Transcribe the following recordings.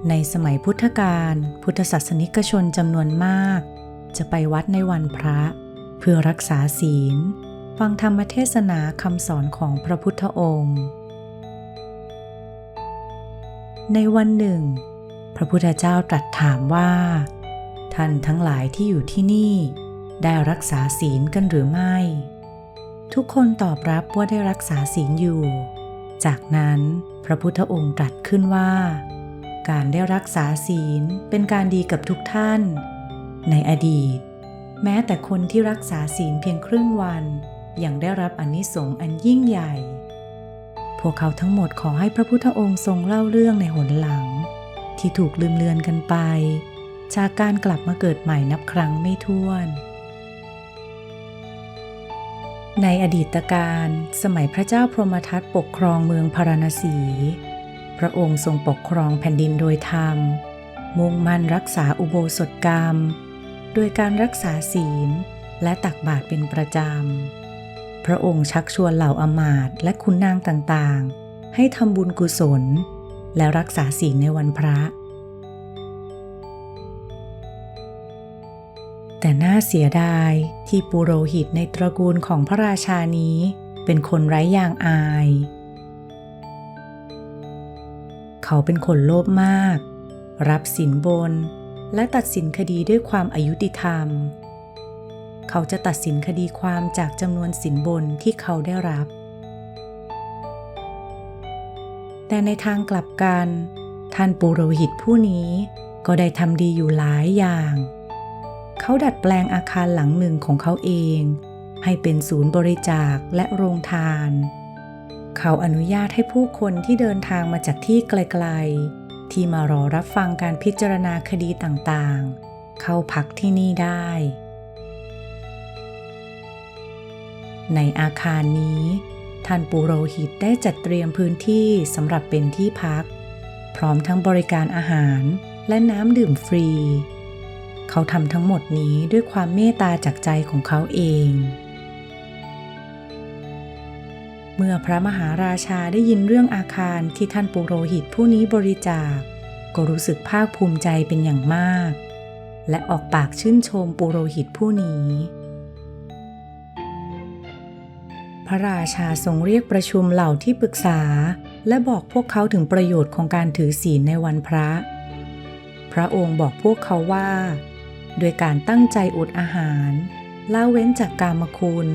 ในสมัยพุทธกาลพุทธศาสนิกชนจำนวนมากจะไปวัดในวันพระเพื่อรักษาศีลฟังธรรมเทศนาคำสอนของพระพุทธองค์ในวันหนึ่งพระพุทธเจ้าตรัสถามว่าท่านทั้งหลายที่อยู่ที่นี่ได้รักษาศีลกันหรือไม่ทุกคนตอบรับว่าได้รักษาศีลอยู่จากนั้นพระพุทธองค์ตรัสขึ้นว่าการได้รักษาศีลเป็นการดีกับทุกท่านในอดีตแม้แต่คนที่รักษาศีลเพียงครึ่งวันยังได้รับอานิสงส์อันยิ่งใหญ่พวกเขาทั้งหมดขอให้พระพุทธองค์ทรงเล่าเรื่องในหนหลังที่ถูกลืมเลือนกันไปจากการกลับมาเกิดใหม่นับครั้งไม่ถ้วนในอดีตการสมัยพระเจ้าพรหมทัตปกครองเมืองพาราณสีพระองค์ทรงปกครองแผ่นดินโดยธรรมมุ่งมั่นรักษาอุโบสถกรรมโดยการรักษาศีลและตักบาตรเป็นประจำพระองค์ชักชวนเหล่าอมาตย์และขุนนางต่างๆให้ทำบุญกุศลและรักษาศีลในวันพระแต่น่าเสียดายที่ปุโรหิตในตระกูลของพระราชานี้เป็นคนไร้ยางอายเขาเป็นคนโลภมากรับสินบนและตัดสินคดีด้วยความอายุติธรรมเขาจะตัดสินคดีความจากจำนวนสินบนที่เขาได้รับแต่ในทางกลับกันท่านปุโรหิตผู้นี้ก็ได้ทำดีอยู่หลายอย่างเขาดัดแปลงอาคารหลังหนึ่งของเขาเองให้เป็นศูนย์บริจาคและโรงทานเขาอนุญาตให้ผู้คนที่เดินทางมาจากที่ไกลๆที่มารอรับฟังการพิจารณาคดีต่างๆเข้าพักที่นี่ได้ในอาคารนี้ท่านปุโรหิตได้จัดเตรียมพื้นที่สำหรับเป็นที่พักพร้อมทั้งบริการอาหารและน้ำดื่มฟรีเขาทำทั้งหมดนี้ด้วยความเมตตาจากใจของเขาเองเมื่อพระมหาราชาได้ยินเรื่องอาคารที่ท่านปุโรหิตผู้นี้บริจาคก็รู้สึกภาคภูมิใจเป็นอย่างมากและออกปากชื่นชมปุโรหิตผู้นี้พระราชาทรงเรียกประชุมเหล่าที่ปรึกษาและบอกพวกเขาถึงประโยชน์ของการถือศีลในวันพระพระองค์บอกพวกเขาว่าด้วยการตั้งใจอดอาหารละเว้นจากกามคุณ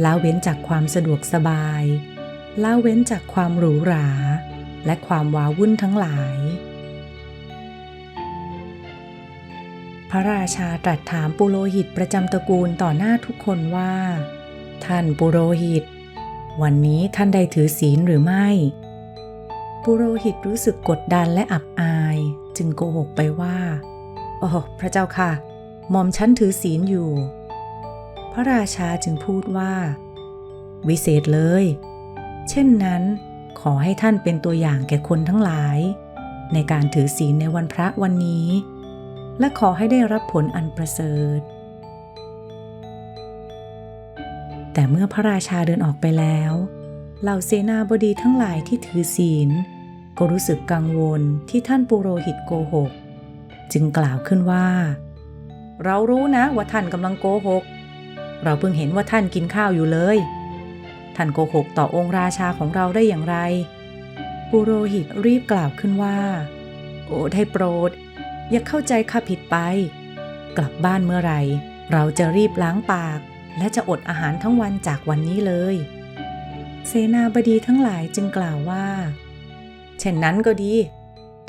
ละเว้นจากความสะดวกสบายละเว้นจากความหรูหราและความว้าวุ่นทั้งหลายพระราชาตรัสถามปุโรหิตประจำตระกูลต่อหน้าทุกคนว่าท่านปุโรหิตวันนี้ท่านได้ถือศีลหรือไม่ปุโรหิตรู้สึกกดดันและอับอายจึงโกหกไปว่าพระเจ้าค่ะหม่อมฉันถือศีลอยู่พระราชาจึงพูดว่าวิเศษเลยเช่นนั้นขอให้ท่านเป็นตัวอย่างแก่คนทั้งหลายในการถือศีลในวันพระวันนี้และขอให้ได้รับผลอันประเสริฐแต่เมื่อพระราชาเดินออกไปแล้วเหล่าเสนาบดีทั้งหลายที่ถือศีลก็รู้สึกกังวลที่ท่านปุโรหิตโกหกจึงกล่าวขึ้นว่าเรารู้นะว่าท่านกำลังโกหกเราเพิ่งเห็นว่าท่านกินข้าวอยู่เลยท่านโกหกต่อองค์ราชาของเราได้อย่างไรปุโรหิตรีบกล่าวขึ้นว่าได้โปรดอย่าเข้าใจข้าผิดไปกลับบ้านเมื่อไหร่เราจะรีบล้างปากและจะอดอาหารทั้งวันจากวันนี้เลยเสนาบดีทั้งหลายจึงกล่าวว่าเช่นนั้นก็ดี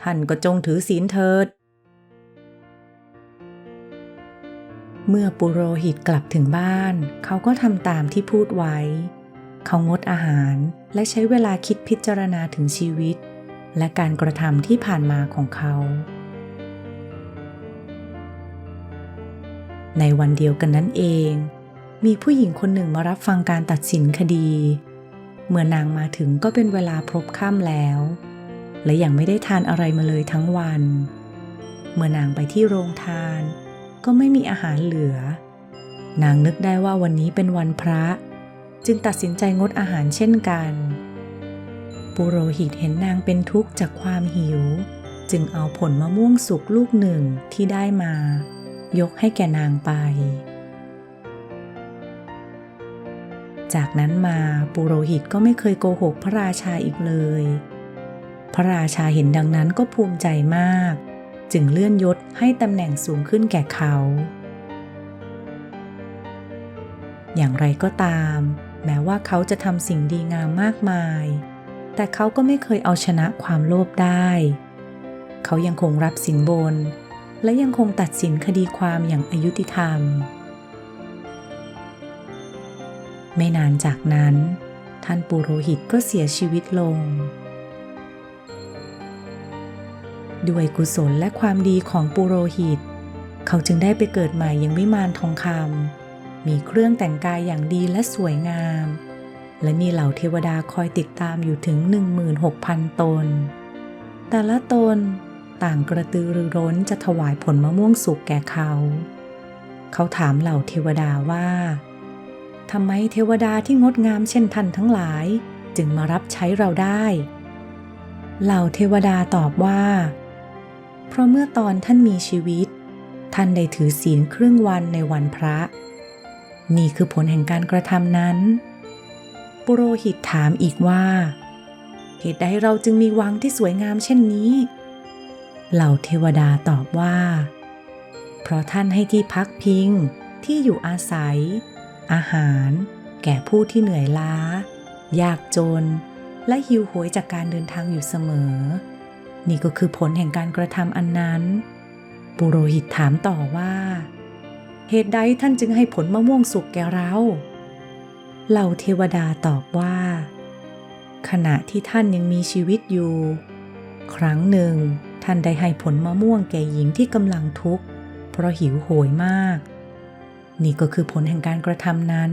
ท่านก็จงถือศีลเถิดเมื่อปุโรหิตกลับถึงบ้านเขาก็ทำตามที่พูดไว้เขางดอาหารและใช้เวลาคิดพิจารณาถึงชีวิตและการกระทำที่ผ่านมาของเขาในวันเดียวกันนั้นเองมีผู้หญิงคนหนึ่งมารับฟังการตัดสินคดีเมื่อนางมาถึงก็เป็นเวลาพลบค่ำแล้วและยังไม่ได้ทานอะไรมาเลยทั้งวันเมื่อนางไปที่โรงทานก็ไม่มีอาหารเหลือนางนึกได้ว่าวันนี้เป็นวันพระจึงตัดสินใจงดอาหารเช่นกันปุโรหิตเห็นนางเป็นทุกข์จากความหิว จึงเอาผลมะม่วงสุกลูกหนึ่งที่ได้มายกให้แก่นางไปจากนั้นมาปุโรหิตก็ไม่เคยโกหกพระราชาอีกเลยพระราชาเห็นดังนั้นก็ภูมิใจมากจึงเลื่อนยศให้ตำแหน่งสูงขึ้นแก่เขาอย่างไรก็ตามแม้ว่าเขาจะทำสิ่งดีงามมากมายแต่เขาก็ไม่เคยเอาชนะความโลภได้เขายังคงรับสินบนและยังคงตัดสินคดีความอย่างอยุติธรรมไม่นานจากนั้นท่านปุโรหิตก็เสียชีวิตลงด้วยกุศลและความดีของปุโรหิตเขาจึงได้ไปเกิดใหม่ยังวิมานทองคำมีเครื่องแต่งกายอย่างดีและสวยงามและมีเหล่าเทวดาคอยติดตามอยู่ถึง 16,000 ตนแต่ละตนต่างกระตือรือร้นจะถวายผลมะม่วงสุกแก่เขาถามเหล่าเทวดาว่าทำไมเทวดาที่งดงามเช่นท่านทั้งหลายจึงมารับใช้เราได้เหล่าเทวดาตอบว่าเพราะเมื่อตอนท่านมีชีวิตท่านได้ถือศีลครึ่งวันในวันพระนี่คือผลแห่งการกระทำนั้นปุโรหิตถามอีกว่าเหตุใดเราจึงมีวังที่สวยงามเช่นนี้เหล่าเทวดาตอบว่าเพราะท่านให้ที่พักพิงที่อยู่อาศัยอาหารแก่ผู้ที่เหนื่อยล้ายากจนและหิวโหยจากการเดินทางอยู่เสมอนี่ก็คือผลแห่งการกระทำอันนั้นปุโรหิตถามต่อว่าเหตุใดท่านจึงให้ผลมะม่วงสุกแก่เราเหล่าเทวดาตอบว่าขณะที่ท่านยังมีชีวิตอยู่ครั้งหนึ่งท่านได้ให้ผลมะม่วงแก่หญิงที่กำลังทุกข์เพราะหิวโหยมากนี่ก็คือผลแห่งการกระทำนั้น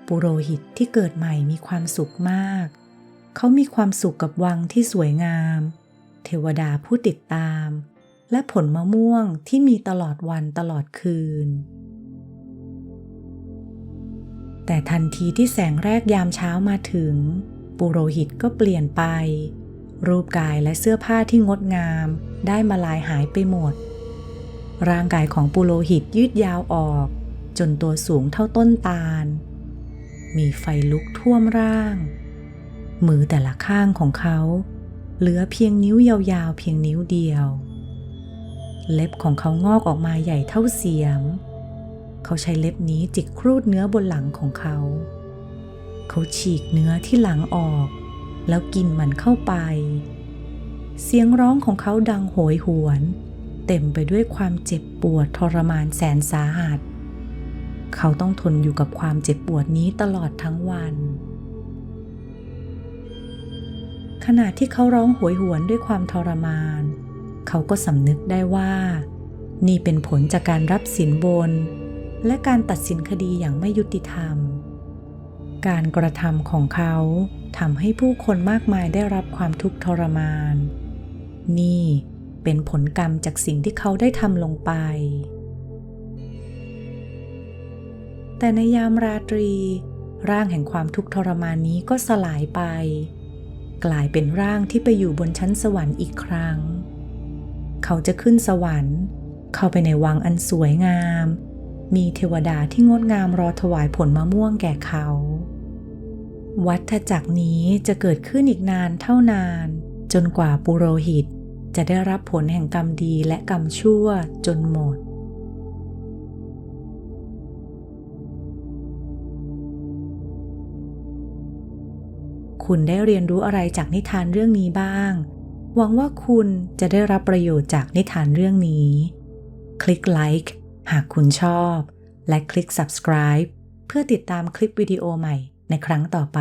ปุโรหิตที่เกิดใหม่มีความสุขมากเขามีความสุขกับวังที่สวยงามเทวดาผู้ติดตามและผลมะม่วงที่มีตลอดวันตลอดคืนแต่ทันทีที่แสงแรกยามเช้ามาถึงปุโรหิตก็เปลี่ยนไปรูปกายและเสื้อผ้าที่งดงามได้มาลายหายไปหมดร่างกายของปุโรหิตยืดยาวออกจนตัวสูงเท่าต้นตาลมีไฟลุกท่วมร่างมือแต่ละข้างของเขาเหลือเพียงนิ้วยาวๆเพียงนิ้วเดียวเล็บของเขางอกออกมาใหญ่เท่าเสียมเขาใช้เล็บนี้จิกครูดเนื้อบนหลังของเขาฉีกเนื้อที่หลังออกแล้วกินมันเข้าไปเสียงร้องของเขาดังโหยหวนเต็มไปด้วยความเจ็บปวดทรมานแสนสาหัสเขาต้องทนอยู่กับความเจ็บปวดนี้ตลอดทั้งวันขณะที่เขาร้องโหยหวนด้วยความทรมานเขาก็สำนึกได้ว่านี่เป็นผลจากการรับสินบนและการตัดสินคดีอย่างไม่ยุติธรรมการกระทำของเขาทำให้ผู้คนมากมายได้รับความทุกข์ทรมานนี่เป็นผลกรรมจากสิ่งที่เขาได้ทำลงไปแต่ในยามราตรีร่างแห่งความทุกข์ทรมานนี้ก็สลายไปกลายเป็นร่างที่ไปอยู่บนชั้นสวรรค์อีกครั้งเขาจะขึ้นสวรรค์เข้าไปในวังอันสวยงามมีเทวดาที่งดงามรอถวายผลมะม่วงแก่เขาวัฏจักรนี้จะเกิดขึ้นอีกนานเท่านานจนกว่าปุโรหิตจะได้รับผลแห่งกรรมดีและกรรมชั่วจนหมดคุณได้เรียนรู้อะไรจากนิทานเรื่องนี้บ้างหวังว่าคุณจะได้รับประโยชน์จากนิทานเรื่องนี้คลิกไลค์หากคุณชอบและคลิก subscribe เพื่อติดตามคลิปวิดีโอใหม่ในครั้งต่อไป